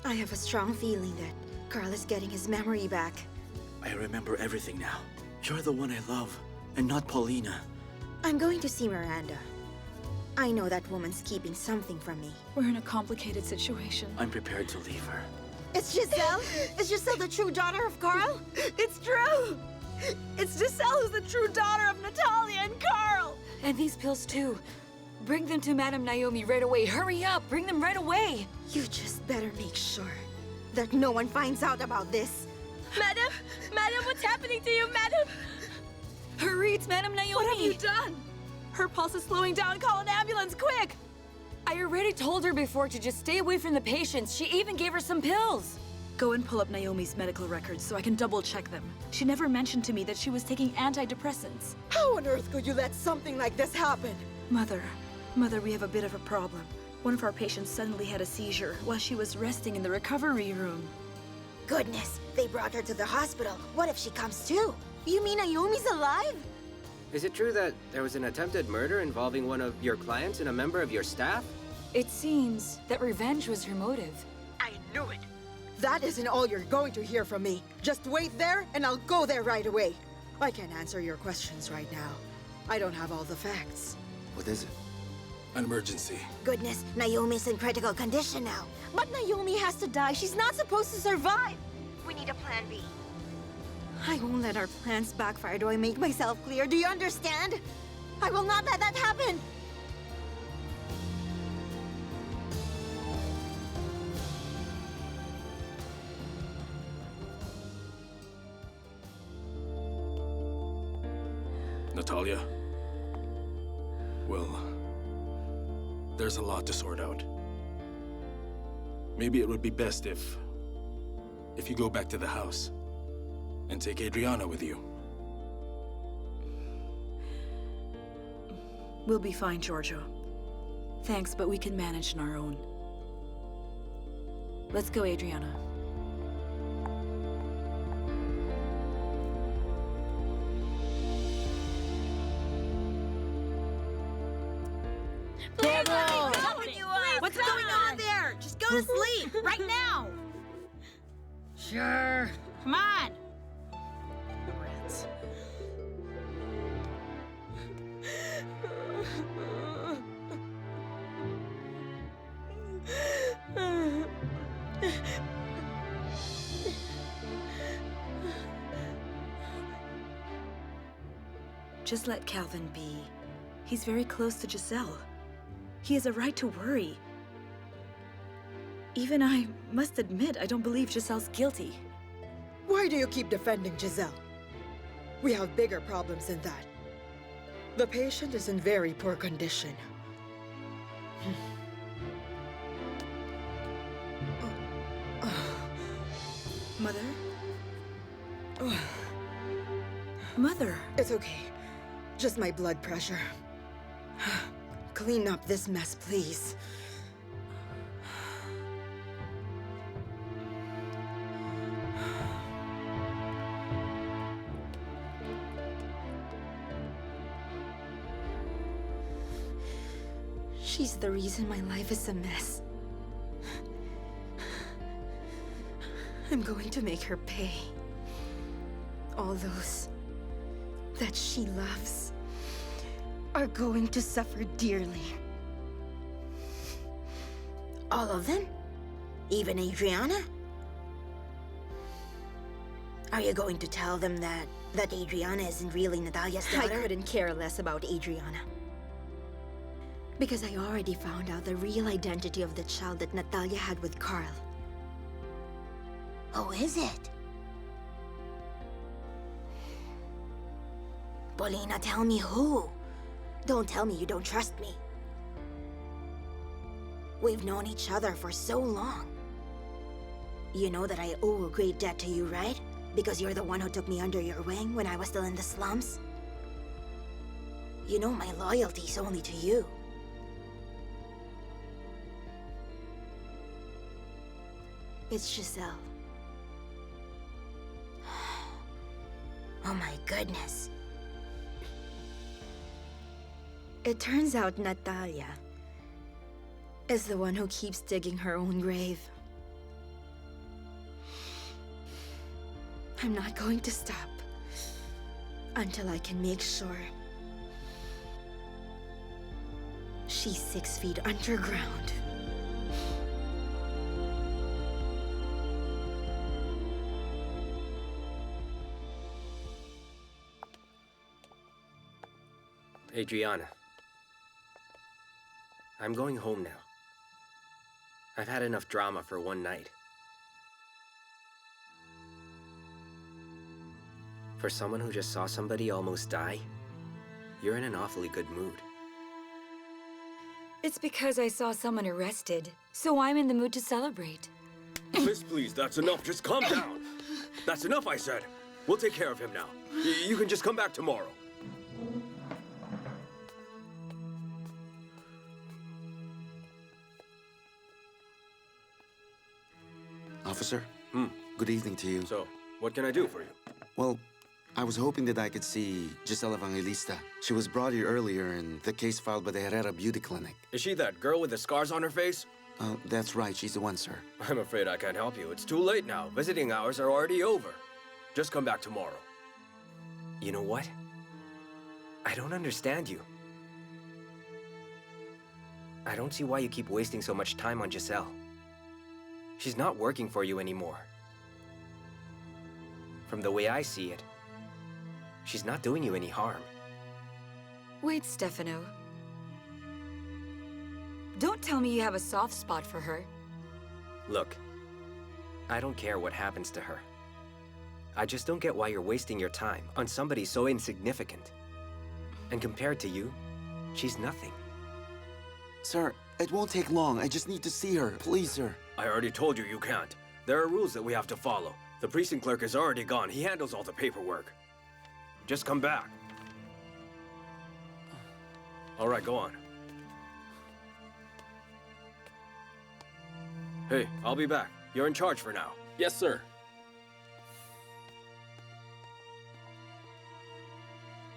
I have a strong feeling that Carl is getting his memory back. I remember everything now. You're the one I love, and not Paulina. I'm going to see Miranda. I know that woman's keeping something from me. We're in a complicated situation. I'm prepared to leave her. It's Giselle? Is Giselle the true daughter of Carl? It's true! It's Giselle who's the true daughter of Natalia and Carl! And these pills too. Bring them to Madame Naomi right away. Hurry up! Bring them right away! You just better make sure that no one finds out about this. Madam! Madam, what's happening to you, Madam? Hurry, it's Madame Naomi! What have you done? Her pulse is slowing down. Call an ambulance, quick! I already told her before to just stay away from the patients. She even gave her some pills. Go and pull up Naomi's medical records so I can double-check them. She never mentioned to me that she was taking antidepressants. How on earth could you let something like this happen? Mother, we have a bit of a problem. One of our patients suddenly had a seizure while she was resting in the recovery room. Goodness, they brought her to the hospital. What if she comes too? You mean Naomi's alive? Is it true that there was an attempted murder involving one of your clients and a member of your staff? It seems that revenge was her motive. I knew it. That isn't all you're going to hear from me. Just wait there, and I'll go there right away. I can't answer your questions right now. I don't have all the facts. What is it? An emergency. Goodness, Naomi's in critical condition now. But Naomi has to die. She's not supposed to survive. We need a plan B. I won't let our plans backfire. Do I make myself clear? Do you understand? I will not let that happen. Natalia? Well, there's a lot to sort out. Maybe it would be best if you go back to the house and take Adriana with you. We'll be fine, Giorgio. Thanks, but we can manage on our own. Let's go, Adriana. What's going on there? Just go to sleep, right now! Sure. Come on. Rats. Just let Calvin be. He's very close to Giselle. He has a right to worry. Even I must admit, I don't believe Giselle's guilty. Why do you keep defending Giselle? We have bigger problems than that. The patient is in very poor condition. Mother? Mother! It's okay. Just my blood pressure. Clean up this mess, please. She's the reason my life is a mess. I'm going to make her pay. All those that she loves are going to suffer dearly. All of them? Even Adriana? Are you going to tell them that Adriana isn't really Natalia's daughter? I couldn't care less about Adriana. Because I already found out the real identity of the child that Natalia had with Carl. Who is it? Paulina, tell me who. Don't tell me you don't trust me. We've known each other for so long. You know that I owe a great debt to you, right? Because you're the one who took me under your wing when I was still in the slums. You know my loyalty's only to you. It's Giselle. Oh my goodness. It turns out Natalia is the one who keeps digging her own grave. I'm not going to stop until I can make sure she's 6 feet underground. Adriana. I'm going home now. I've had enough drama for one night. For someone who just saw somebody almost die, you're in an awfully good mood. It's because I saw someone arrested, so I'm in the mood to celebrate. Miss, please, that's enough. Just calm down. That's enough, I said. We'll take care of him now. You can just come back tomorrow. Officer? Good evening to you. So, what can I do for you? Well, I was hoping that I could see Giselle Evangelista. She was brought here earlier in the case filed by the Herrera Beauty Clinic. Is she that girl with the scars on her face? That's right. She's the one, sir. I'm afraid I can't help you. It's too late now. Visiting hours are already over. Just come back tomorrow. You know what? I don't understand you. I don't see why you keep wasting so much time on Giselle. She's not working for you anymore. From the way I see it, she's not doing you any harm. Wait, Stefano. Don't tell me you have a soft spot for her. Look, I don't care what happens to her. I just don't get why you're wasting your time on somebody so insignificant. And compared to you, she's nothing. Sir, it won't take long. I just need to see her. Please, sir. I already told you you can't. There are rules that we have to follow. The precinct clerk is already gone. He handles all the paperwork. Just come back. All right, go on. Hey, I'll be back. You're in charge for now. Yes, sir.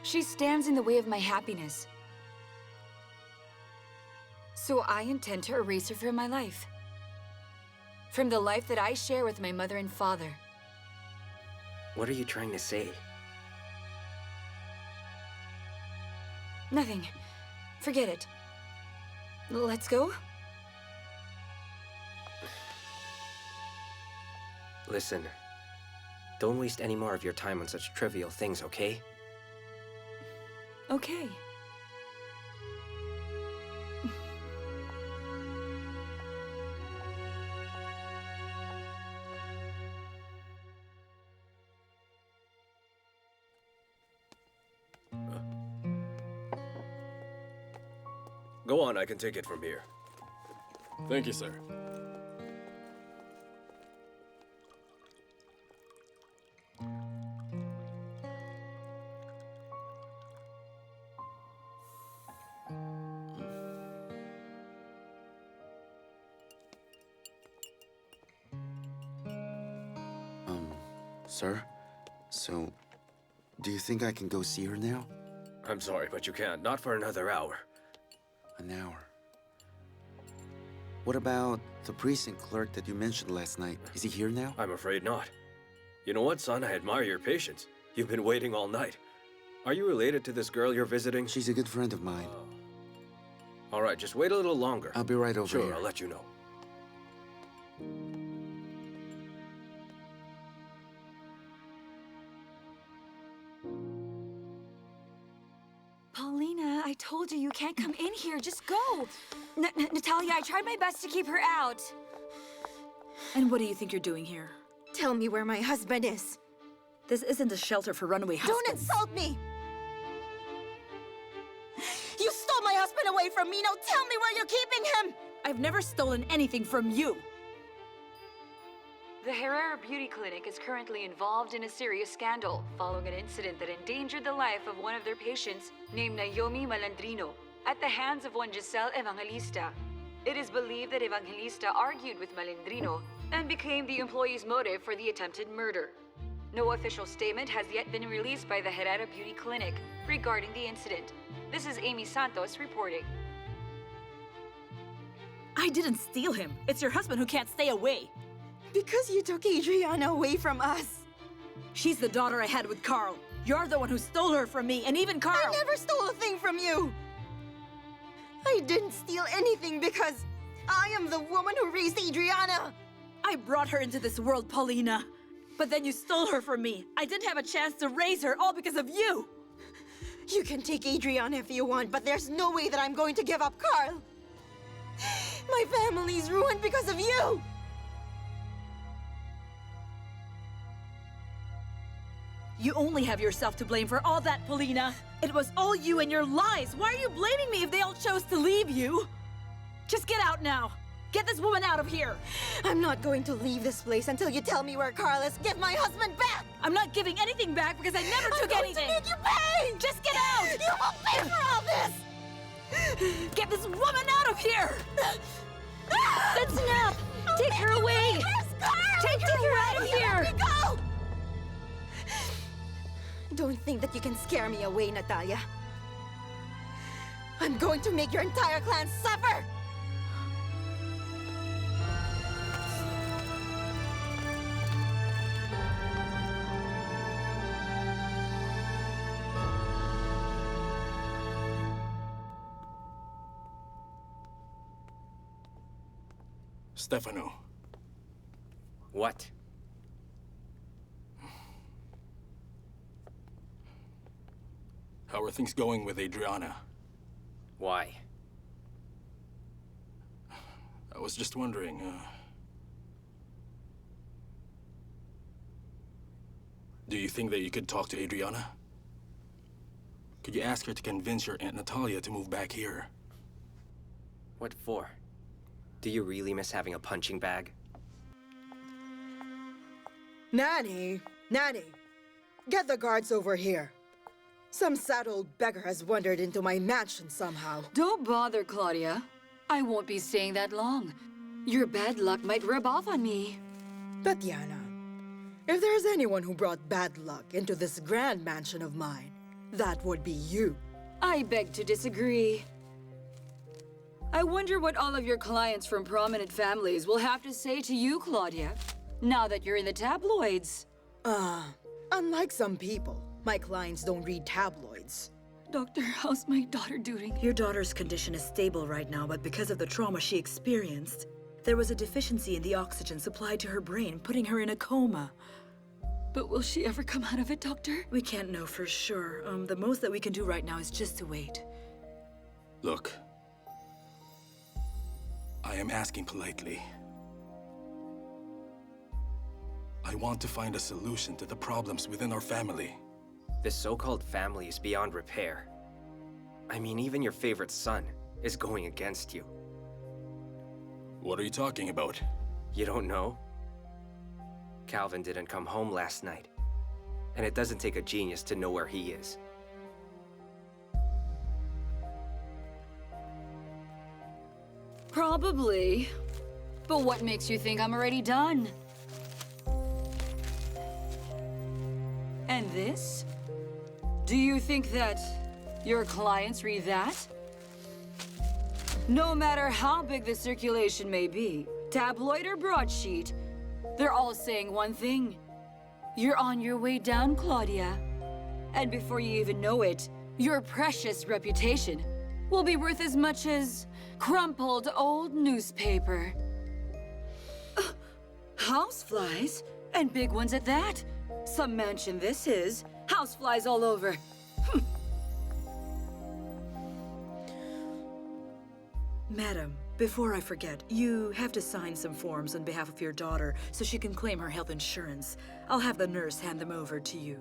She stands in the way of my happiness. So I intend to erase her from my life. From the life that I share with my mother and father. What are you trying to say? Nothing. Forget it. Let's go? Listen, don't waste any more of your time on such trivial things, okay? Okay. Go on, I can take it from here. Thank you, sir. Sir? So, do you think I can go see her now? I'm sorry, but you can't. Not for another hour. An hour. What about the precinct clerk that you mentioned last night? Is he here now? I'm afraid not. You know what, son? I admire your patience. You've been waiting all night. Are you related to this girl you're visiting? She's a good friend of mine. All right, just wait a little longer. I'll be right over Sure, here. I'll let you know. Paulina, I told you can't come in here. Just go. Natalia, I tried my best to keep her out. And what do you think you're doing here? Tell me where my husband is. This isn't a shelter for runaway husbands. Don't insult me! You stole my husband away from me. Now tell me where you're keeping him! I've never stolen anything from you. The Herrera Beauty Clinic is currently involved in a serious scandal following an incident that endangered the life of one of their patients named Naomi Malandrino at the hands of one Giselle Evangelista. It is believed that Evangelista argued with Malandrino and became the employee's motive for the attempted murder. No official statement has yet been released by the Herrera Beauty Clinic regarding the incident. This is Amy Santos reporting. I didn't steal him. It's your husband who can't stay away. Because you took Adriana away from us. She's the daughter I had with Carl. You're the one who stole her from me, and even Carl! I never stole a thing from you! I didn't steal anything because I am the woman who raised Adriana! I brought her into this world, Paulina. But then you stole her from me. I didn't have a chance to raise her, all because of you! You can take Adriana if you want, but there's no way that I'm going to give up Carl! My family's ruined because of you! You only have yourself to blame for all that, Paulina. It was all you and your lies. Why are you blaming me if they all chose to leave you? Just get out now. Get this woman out of here. I'm not going to leave this place until you tell me where Carl is. Give my husband back! I'm not giving anything back because I never took anything. I'm going to make you pay! Just get out! You will pay for all this! Get this woman out of here! That's enough! Take her away! Where's Carl? Take her out of here! Let me go! Don't think that you can scare me away, Natalia. I'm going to make your entire clan suffer! Stefano, What? how are things going with Adriana? Why? I was just wondering, do you think that you could talk to Adriana? Could you ask her to convince your Aunt Natalia to move back here? What for? Do you really miss having a punching bag? Nanny! Nanny! Get the guards over here. Some sad old beggar has wandered into my mansion somehow. Don't bother, Claudia. I won't be staying that long. Your bad luck might rub off on me. Tatiana, if there's anyone who brought bad luck into this grand mansion of mine, that would be you. I beg to disagree. I wonder what all of your clients from prominent families will have to say to you, Claudia, now that you're in the tabloids. Unlike some people, my clients don't read tabloids. Doctor, how's my daughter doing? Your daughter's condition is stable right now, but because of the trauma she experienced, there was a deficiency in the oxygen supplied to her brain, putting her in a coma. But will she ever come out of it, Doctor? We can't know for sure. The most that we can do right now is just to wait. Look, I am asking politely. I want to find a solution to the problems within our family. This so-called family is beyond repair. I mean, even your favorite son is going against you. What are you talking about? You don't know? Calvin didn't come home last night. And it doesn't take a genius to know where he is. Probably. But what makes you think I'm already done? And this? Do you think that your clients read that? No matter how big the circulation may be, tabloid or broadsheet, they're all saying one thing. You're on your way down, Claudia. And before you even know it, your precious reputation will be worth as much as crumpled old newspaper. Houseflies? And big ones at that. Some mansion this is. Houseflies all over. Madam, before I forget, you have to sign some forms on behalf of your daughter so she can claim her health insurance. I'll have the nurse hand them over to you.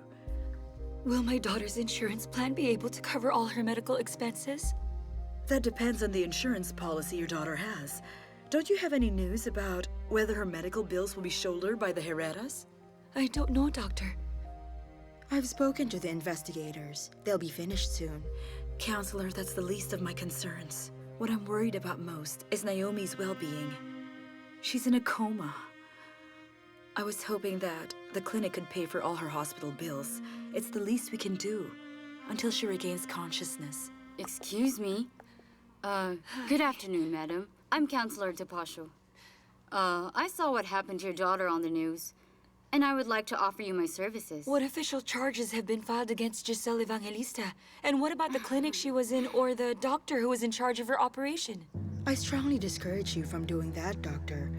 Will my daughter's insurance plan be able to cover all her medical expenses? That depends on the insurance policy your daughter has. Don't you have any news about whether her medical bills will be shouldered by the Herreras? I don't know, Doctor. I've spoken to the investigators. They'll be finished soon. Counselor, that's the least of my concerns. What I'm worried about most is Naomi's well-being. She's in a coma. I was hoping that the clinic could pay for all her hospital bills. It's the least we can do until she regains consciousness. Excuse me. Good afternoon, madam. I'm Counselor Tapasio. I saw what happened to your daughter on the news. And I would like to offer you my services. What official charges have been filed against Giselle Evangelista? And what about the clinic she was in or the doctor who was in charge of her operation? I strongly discourage you from doing that, Doctor.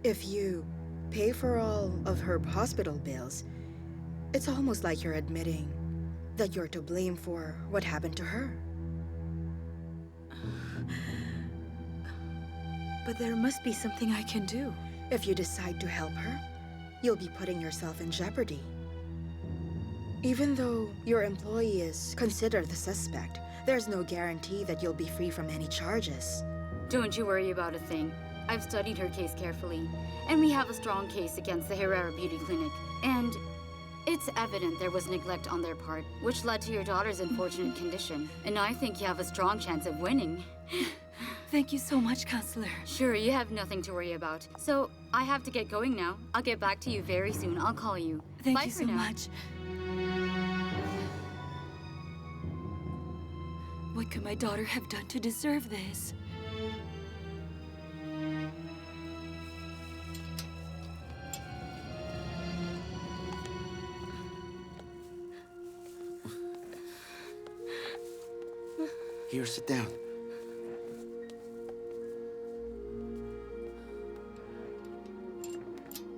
If you pay for all of her hospital bills, it's almost like you're admitting that you're to blame for what happened to her. But there must be something I can do. If you decide to help her, you'll be putting yourself in jeopardy. Even though your employee is considered the suspect, there's no guarantee that you'll be free from any charges. Don't you worry about a thing. I've studied her case carefully, and we have a strong case against the Herrera Beauty Clinic. And it's evident there was neglect on their part, which led to your daughter's unfortunate condition. And I think you have a strong chance of winning. Thank you so much, Counselor. Sure, you have nothing to worry about. So, I have to get going now. I'll get back to you very soon. I'll call you. Thank Bye you for so now. much. What could my daughter have done to deserve this? Here, sit down.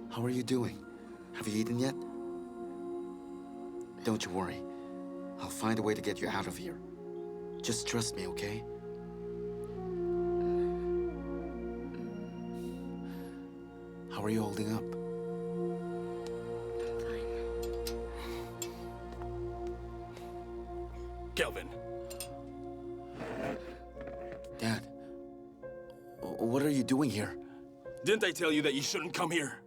How are you doing? Have you eaten yet? Don't you worry. I'll find a way to get you out of here. Just trust me, okay? How are you holding up? Kelvin. Dad, what are you doing here? Didn't I tell you that you shouldn't come here?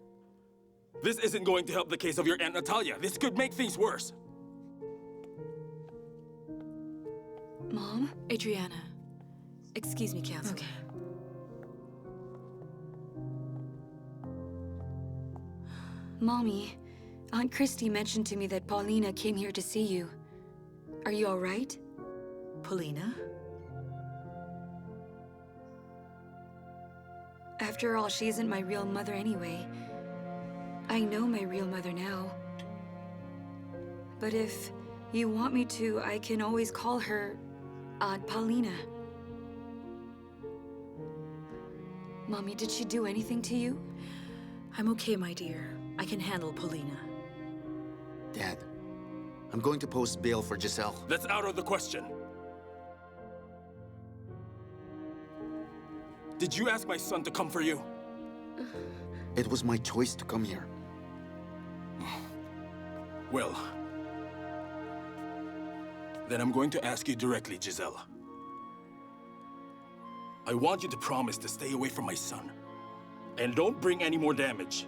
This isn't going to help the case of your Aunt Natalia. This could make things worse. Mom? Adriana. Excuse me, Counselor. Okay. Mommy, Aunt Christy mentioned to me that Paulina came here to see you. Are you all right? Paulina? After all, she isn't my real mother anyway. I know my real mother now. But if you want me to, I can always call her Aunt Paulina. Mommy, did she do anything to you? I'm okay, my dear. I can handle Paulina. Dad, I'm going to post bail for Giselle. That's out of the question. Did you ask my son to come for you? It was my choice to come here. Well, then I'm going to ask you directly, Giselle. I want you to promise to stay away from my son. And don't bring any more damage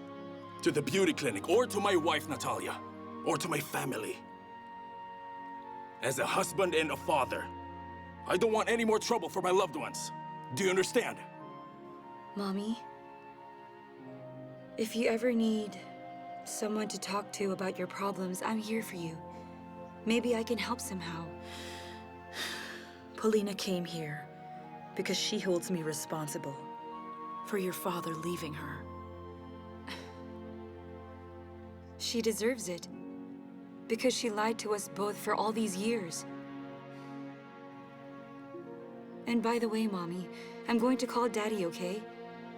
to the beauty clinic, or to my wife, Natalia, or to my family. As a husband and a father, I don't want any more trouble for my loved ones. Do you understand? Mommy, if you ever need someone to talk to about your problems, I'm here for you. Maybe I can help somehow. Paulina came here because she holds me responsible for your father leaving her. She deserves it. Because she lied to us both for all these years. And by the way, Mommy, I'm going to call Daddy, okay?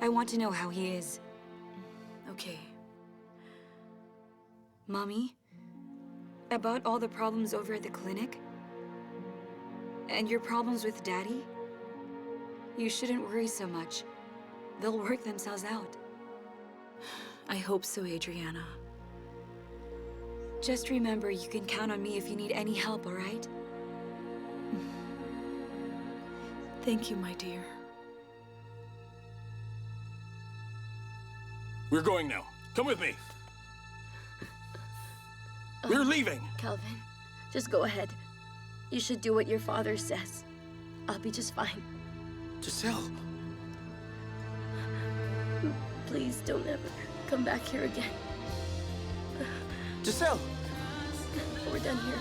I want to know how he is. Okay. Mommy, about all the problems over at the clinic, and your problems with Daddy, you shouldn't worry so much. They'll work themselves out. I hope so, Adriana. Just remember, you can count on me if you need any help, all right? Thank you, my dear. We're going now. Come with me. We're leaving. Calvin, just go ahead. You should do what your father says. I'll be just fine. Giselle! Please don't ever come back here again. Giselle! We're done here.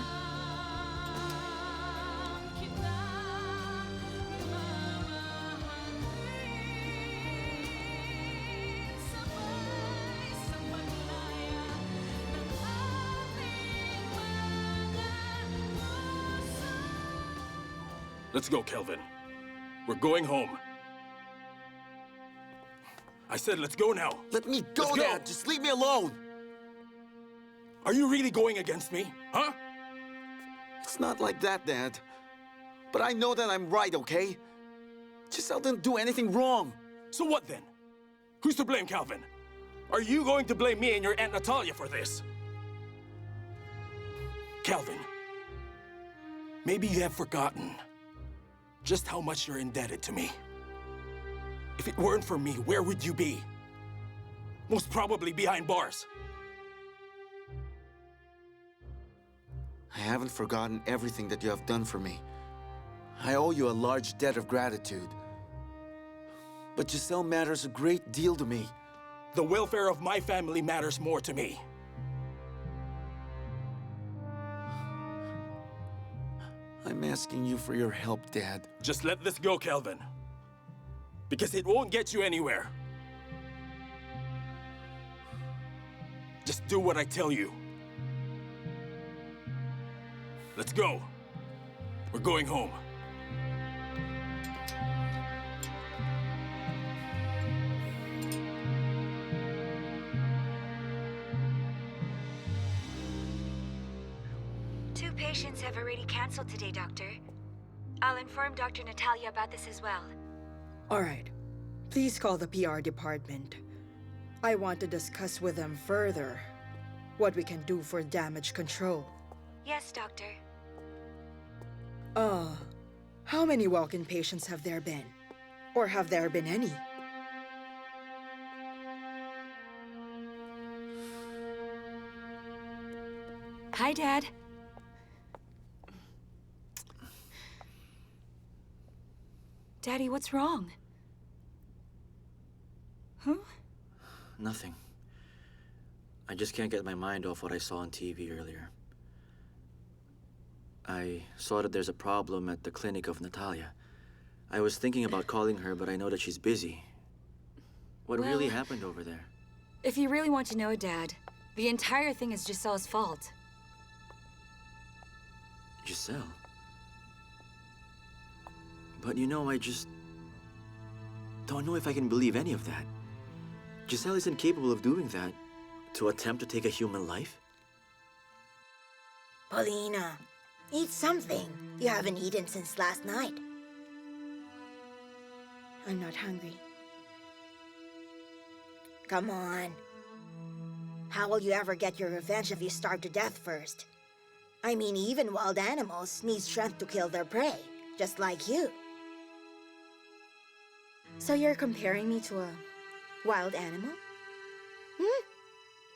Let's go, Kelvin. We're going home. I said let's go now. Let me go, Let's go. Dad! Just leave me alone! Are you really going against me? Huh? It's not like that, Dad. But I know that I'm right, okay? Giselle didn't do anything wrong. So what then? Who's to blame, Calvin? Are you going to blame me and your Aunt Natalia for this? Calvin, maybe you have forgotten just how much you're indebted to me. If it weren't for me, where would you be? Most probably behind bars. I haven't forgotten everything that you have done for me. I owe you a large debt of gratitude. But Giselle matters a great deal to me. The welfare of my family matters more to me. I'm asking you for your help, Dad. Just let this go, Calvin. Because it won't get you anywhere. Just do what I tell you. Let's go. We're going home. Two patients have already canceled today, Doctor. I'll inform Dr. Natalia about this as well. All right. Please call the PR department. I want to discuss with them further what we can do for damage control. Yes, Doctor. How many walk-in patients have there been? Or have there been any? Hi, Dad. Daddy, what's wrong? Huh? Nothing. I just can't get my mind off what I saw on TV earlier. I saw that there's a problem at the clinic of Natalia. I was thinking about calling her, but I know that she's busy. What really Well- happened over there? If you really want to know, Dad, the entire thing is Giselle's fault. Giselle? But you know, I just don't know if I can believe any of that. Giselle isn't capable of doing that. To attempt to take a human life? Paulina, eat something. You haven't eaten since last night. I'm not hungry. Come on. How will you ever get your revenge if you starve to death first? I mean, even wild animals need strength to kill their prey, just like you. So you're comparing me to a wild animal?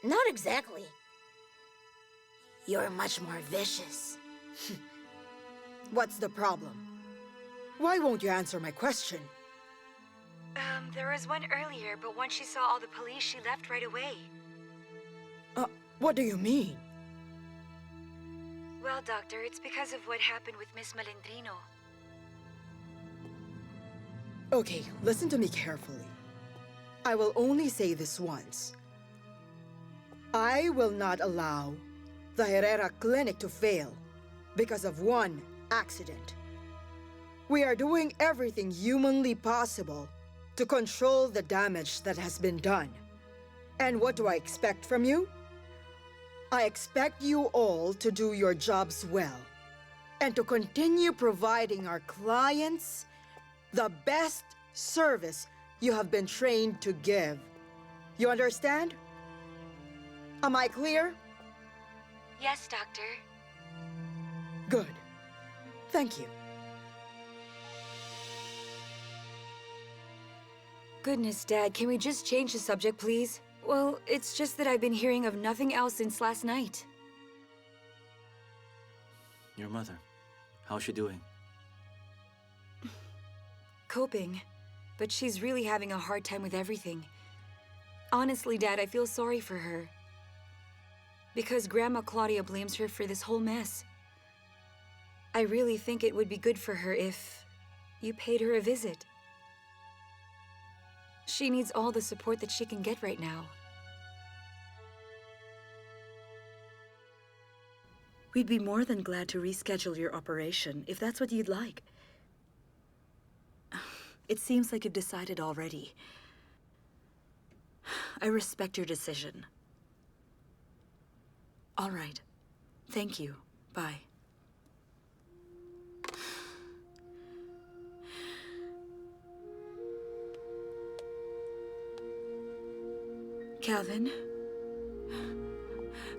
Not exactly. You're much more vicious. What's the problem? Why won't you answer my question? There was one earlier, but once she saw all the police, she left right away. What do you mean? Well, Doctor, it's because of what happened with Miss Malandrino. Okay, listen to me carefully. I will only say this once. I will not allow the Herrera clinic to fail because of one accident. We are doing everything humanly possible to control the damage that has been done. And what do I expect from you? I expect you all to do your jobs well and to continue providing our clients the best service you have been trained to give. You understand? Am I clear? Yes, Doctor. Good. Thank you. Goodness, Dad, can we just change the subject, please? Well, it's just that I've been hearing of nothing else since last night. Your mother. How's she doing? Coping. But she's really having a hard time with everything. Honestly, Dad, I feel sorry for her. Because Grandma Claudia blames her for this whole mess. I really think it would be good for her if you paid her a visit. She needs all the support that she can get right now. We'd be more than glad to reschedule your operation, if that's what you'd like. It seems like you've decided already. I respect your decision. All right. Thank you. Bye. Calvin,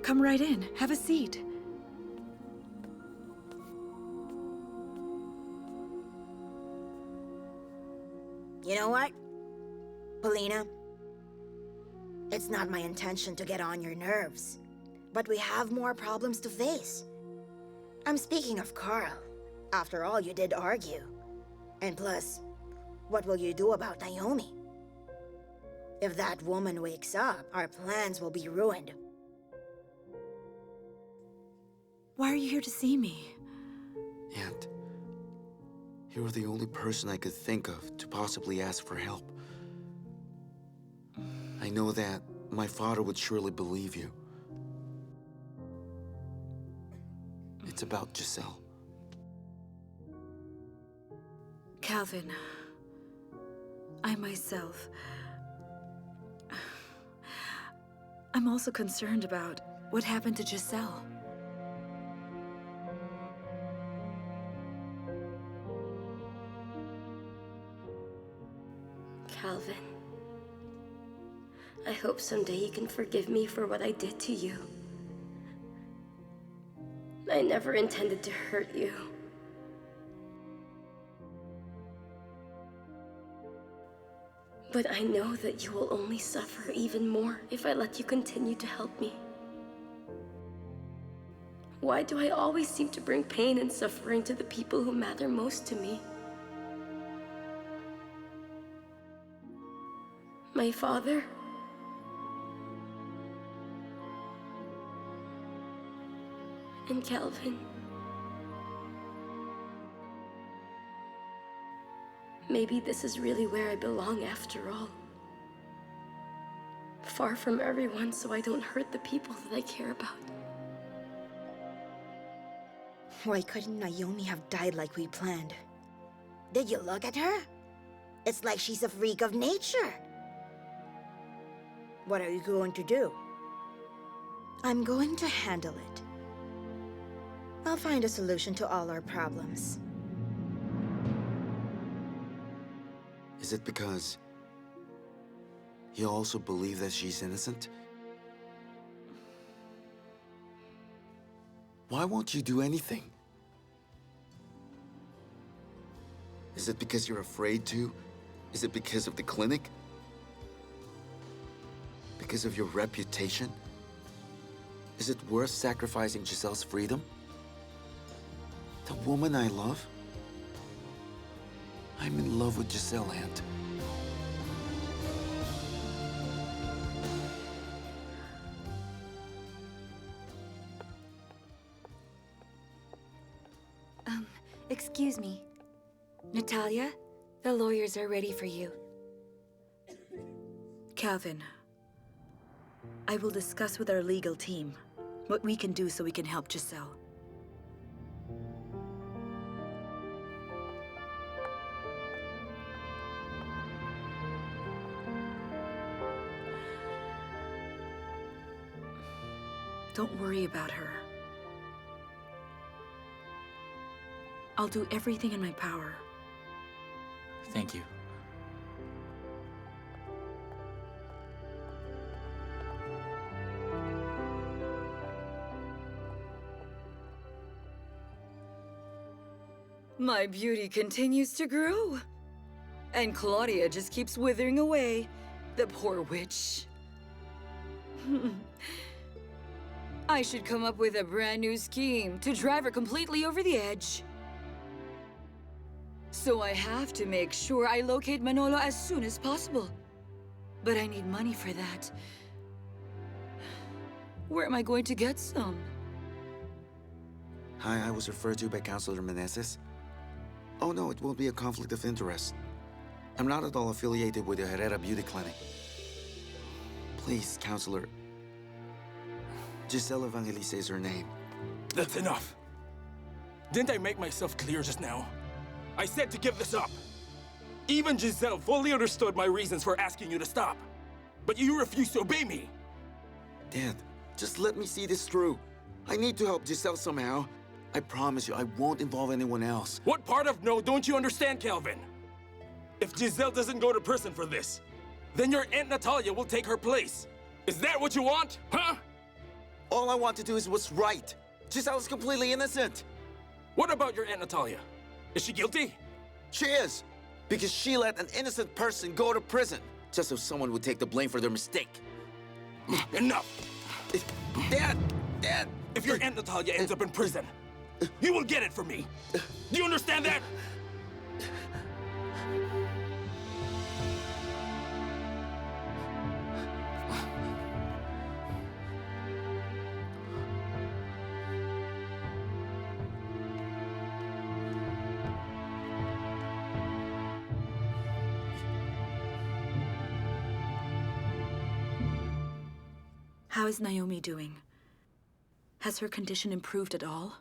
come right in. Have a seat. You know what, Paulina? It's not my intention to get on your nerves, but we have more problems to face. I'm speaking of Carl. After all, you did argue. And plus, what will you do about Naomi? If that woman wakes up, our plans will be ruined. Why are you here to see me? Aunt, you're the only person I could think of to possibly ask for help. I know that my father would surely believe you. It's about Giselle. Calvin, I myself... I'm also concerned about what happened to Giselle. Calvin, I hope someday you can forgive me for what I did to you. I never intended to hurt you. But I know that you will only suffer even more if I let you continue to help me. Why do I always seem to bring pain and suffering to the people who matter most to me? My father? And Calvin? Maybe this is really where I belong after all. Far from everyone so I don't hurt the people that I care about. Why couldn't Naomi have died like we planned? Did you look at her? It's like she's a freak of nature. What are you going to do? I'm going to handle it. I'll find a solution to all our problems. Is it because you also believe that she's innocent? Why won't you do anything? Is it because you're afraid to? Is it because of the clinic? Because of your reputation? Is it worth sacrificing Giselle's freedom? The woman I love? I'm in love with Giselle, Aunt. Excuse me. Natalia, the lawyers are ready for you. Calvin, I will discuss with our legal team what we can do so we can help Giselle. Don't worry about her. I'll do everything in my power. Thank you. My beauty continues to grow. And Claudia just keeps withering away. The poor witch. I should come up with a brand new scheme to drive her completely over the edge. So I have to make sure I locate Manolo as soon as possible. But I need money for that. Where am I going to get some? Hi, I was referred to by Counselor Meneses. Oh no, it won't be a conflict of interest. I'm not at all affiliated with the Herrera Beauty Clinic. Please, Counselor. Giselle Evangelista is her name. That's enough. Didn't I make myself clear just now? I said to give this up. Even Giselle fully understood my reasons for asking you to stop. But you refused to obey me. Dad, just let me see this through. I need to help Giselle somehow. I promise you, I won't involve anyone else. What part of no don't you understand, Kelvin? If Giselle doesn't go to prison for this, then your Aunt Natalia will take her place. Is that what you want, huh? All I want to do is what's right. Giselle is completely innocent. What about your Aunt Natalia? Is she guilty? She is. Because she let an innocent person go to prison, just so someone would take the blame for their mistake. Enough! Dad! If your Aunt Natalia ends up in prison, you will get it from me. Do you understand that? How is Naomi doing? Has her condition improved at all?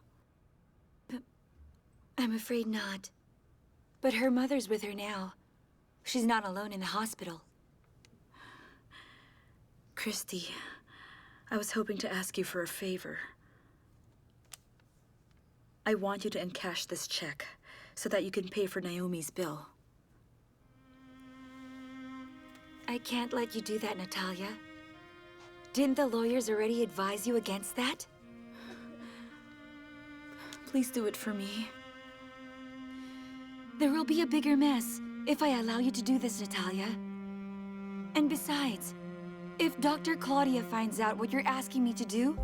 I'm afraid not. But her mother's with her now. She's not alone in the hospital. Christy, I was hoping to ask you for a favor. I want you to encash this check so that you can pay for Naomi's bill. I can't let you do that, Natalia. Didn't the lawyers already advise you against that? Please do it for me. There will be a bigger mess if I allow you to do this, Natalia. And besides, if Dr. Claudia finds out what you're asking me to do,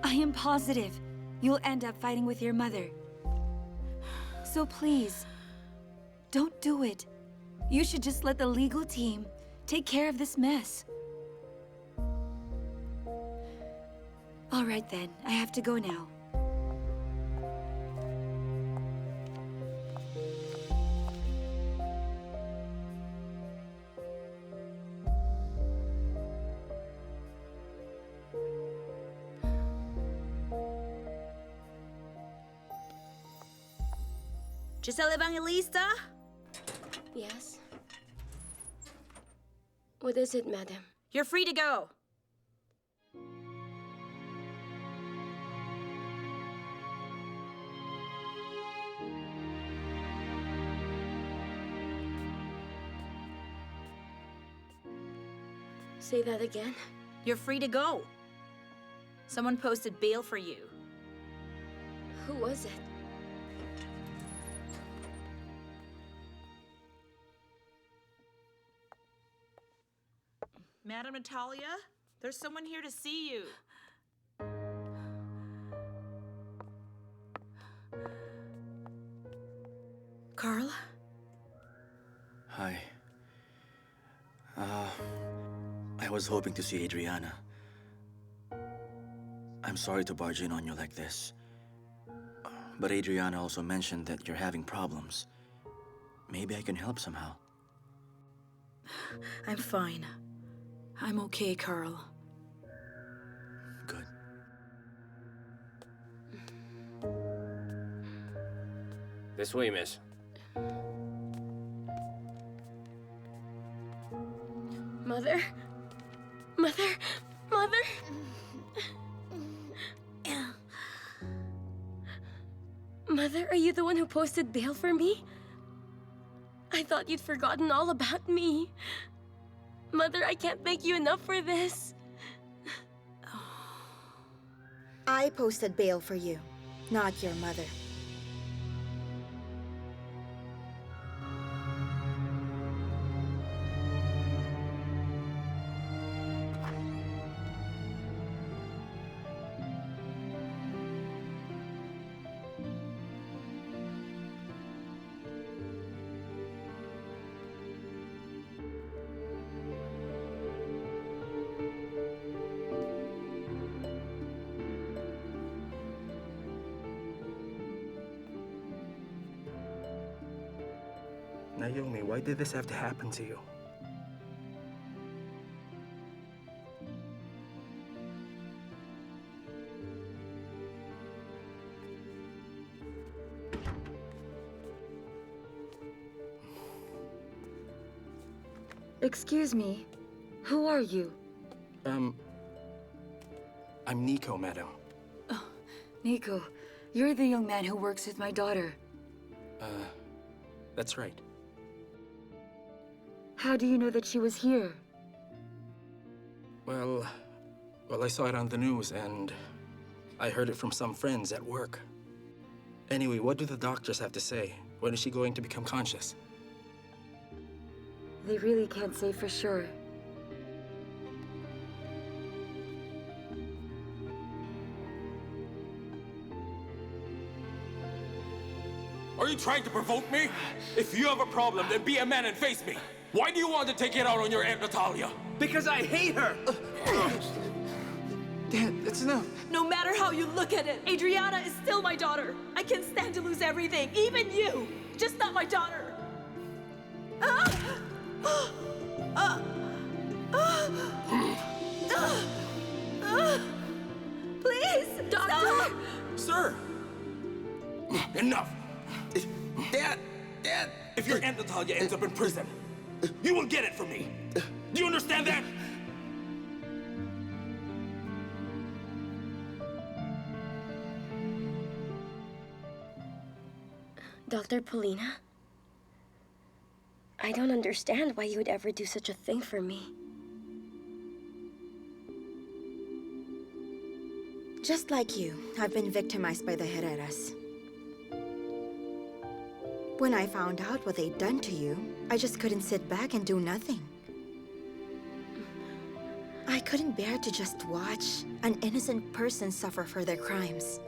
I am positive you'll end up fighting with your mother. So please, don't do it. You should just let the legal team take care of this mess. All right then, I have to go now. Giselle Evangelista? Yes? What is it, madam? You're free to go. Say that again. You're free to go. Someone posted bail for you. Who was it? Madam Natalia, there's someone here to see you. Carl? Hi. I was hoping to see Adriana. I'm sorry to barge in on you like this. But Adriana also mentioned that you're having problems. Maybe I can help somehow. I'm fine. I'm okay, Carl. Good. This way, miss. Mother? Mother? Mother? Mother, are you the one who posted bail for me? I thought you'd forgotten all about me. Mother, I can't thank you enough for this. I posted bail for you, not your mother. Naomi, why did this have to happen to you? Excuse me. Who are you? I'm Nico, madam. Oh, Nico, you're the young man who works with my daughter. That's right. How do you know that she was here? Well, I saw it on the news and I heard it from some friends at work. Anyway, what do the doctors have to say? When is she going to become conscious? They really can't say for sure. Are you trying to provoke me? If you have a problem, then be a man and face me. Why do you want to take it out on your Aunt Natalia? Because I hate her! Dad, that's enough. No matter how you look at it, Adriana is still my daughter. I can't stand to lose everything, even you. Just not my daughter. Please, doctor! Sir! Enough! Dad! If your Aunt Natalia ends up in prison, you will get it from me. Do you understand that? Dr. Paulina? I don't understand why you would ever do such a thing for me. Just like you, I've been victimized by the Herreras. When I found out what they'd done to you, I just couldn't sit back and do nothing. I couldn't bear to just watch an innocent person suffer for their crimes.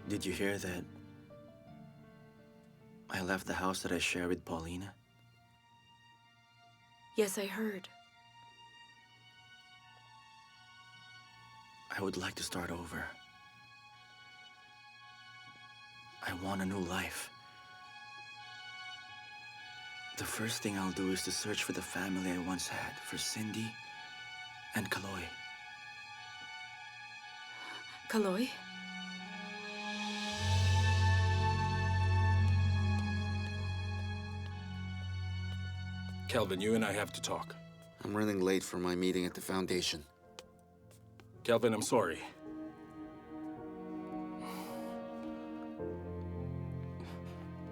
Did you hear that I left the house that I share with Paulina? Yes, I heard. I would like to start over. I want a new life. The first thing I'll do is to search for the family I once had, for Cindy and Kaloy. Kaloy? Kelvin, you and I have to talk. I'm running late for my meeting at the foundation. Kelvin, I'm sorry.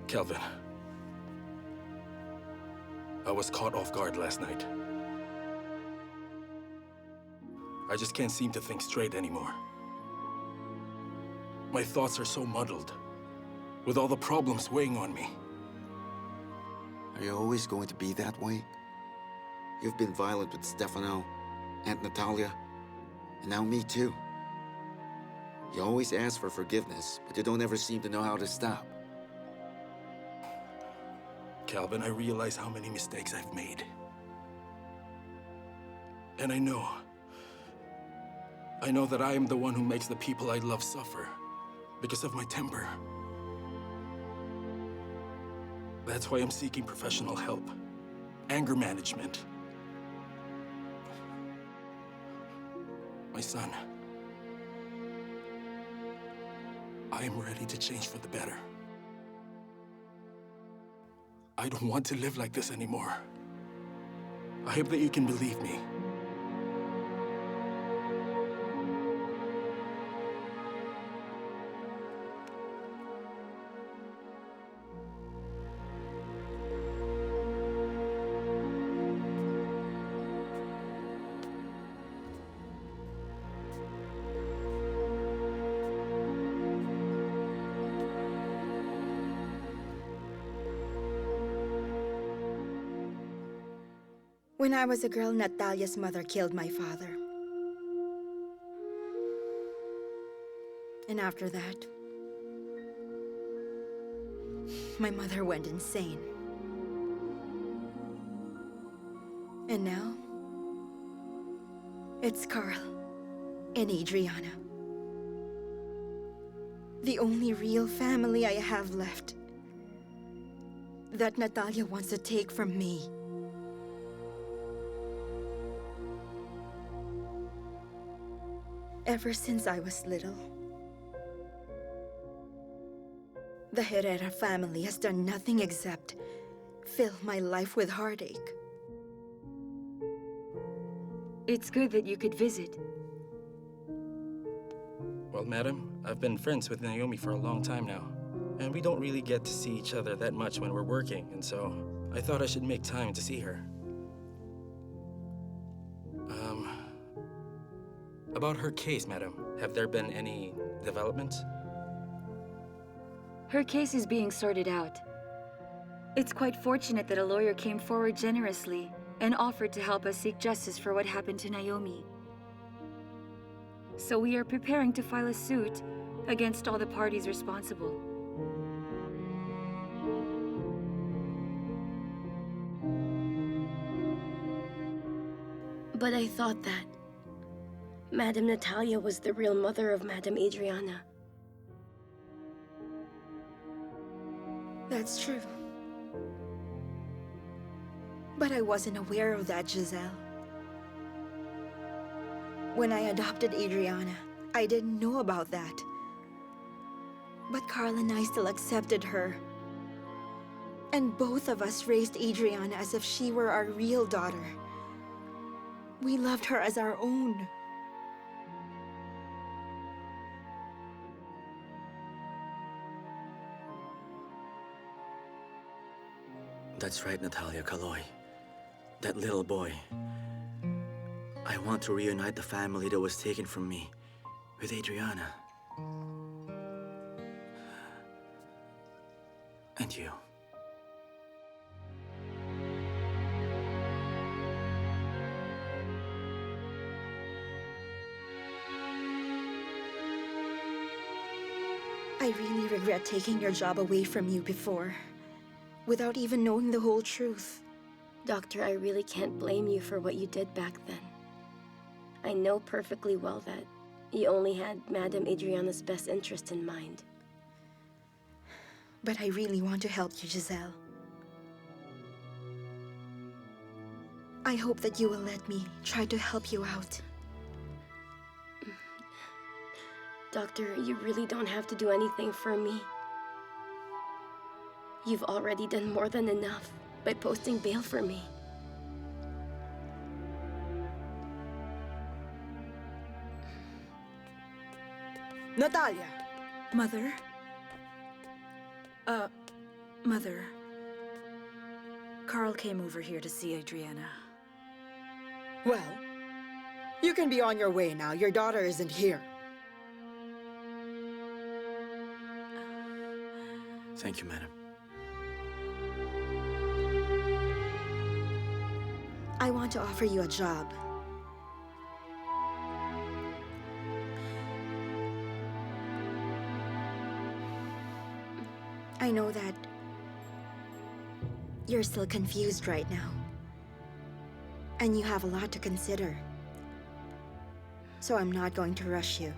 Kelvin. I was caught off guard last night. I just can't seem to think straight anymore. My thoughts are so muddled, with all the problems weighing on me. Are you always going to be that way? You've been violent with Stefano, Aunt Natalia, and now me too. You always ask for forgiveness, but you don't ever seem to know how to stop. Calvin, I realize how many mistakes I've made. And I know that I am the one who makes the people I love suffer because of my temper. That's why I'm seeking professional help. Anger management. My son, I am ready to change for the better. I don't want to live like this anymore. I hope that you can believe me. When I was a girl, Natalia's mother killed my father. And after that, my mother went insane. And now, it's Carl and Adriana. The only real family I have left that Natalia wants to take from me. Ever since I was little, the Herrera family has done nothing except fill my life with heartache. It's good that you could visit. Well, madam, I've been friends with Naomi for a long time now. And we don't really get to see each other that much when we're working, and so I thought I should make time to see her. About her case, madam, have there been any developments? Her case is being sorted out. It's quite fortunate that a lawyer came forward generously and offered to help us seek justice for what happened to Naomi. So we are preparing to file a suit against all the parties responsible. But I thought that Madame Natalia was the real mother of Madame Adriana. That's true. But I wasn't aware of that, Giselle. When I adopted Adriana, I didn't know about that. But Carl and I still accepted her. And both of us raised Adriana as if she were our real daughter. We loved her as our own. That's right, Natalia, Kaloy. That little boy. I want to reunite the family that was taken from me with Adriana. And you. I really regret taking your job away from you before, without even knowing the whole truth. Doctor, I really can't blame you for what you did back then. I know perfectly well that you only had Madame Adriana's best interest in mind. But I really want to help you, Giselle. I hope that you will let me try to help you out. Doctor, you really don't have to do anything for me. You've already done more than enough by posting bail for me. Natalia! Mother? Mother. Carl came over here to see Adriana. Well, you can be on your way now. Your daughter isn't here. Thank you, madam. I want to offer you a job. I know that you're still confused right now. And you have a lot to consider. So I'm not going to rush you.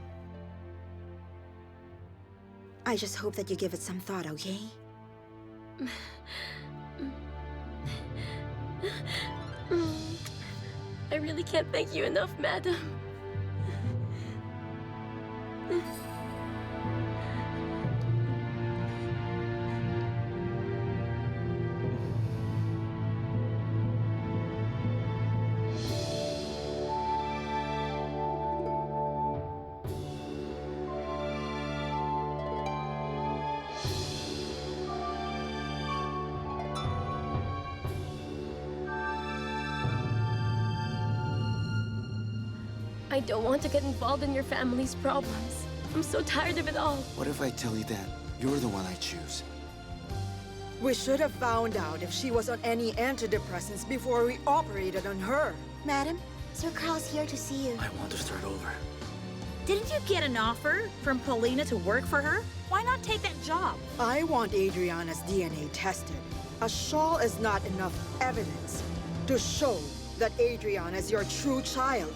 I just hope that you give it some thought, okay? I really can't thank you enough, Madam. I don't want to get involved in your family's problems. I'm so tired of it all. What if I tell you that you're the one I choose? We should have found out if she was on any antidepressants before we operated on her. Madam, Sir Carl's here to see you. I want to start over. Didn't you get an offer from Paulina to work for her? Why not take that job? I want Adriana's DNA tested. A shawl is not enough evidence to show that Adriana is your true child.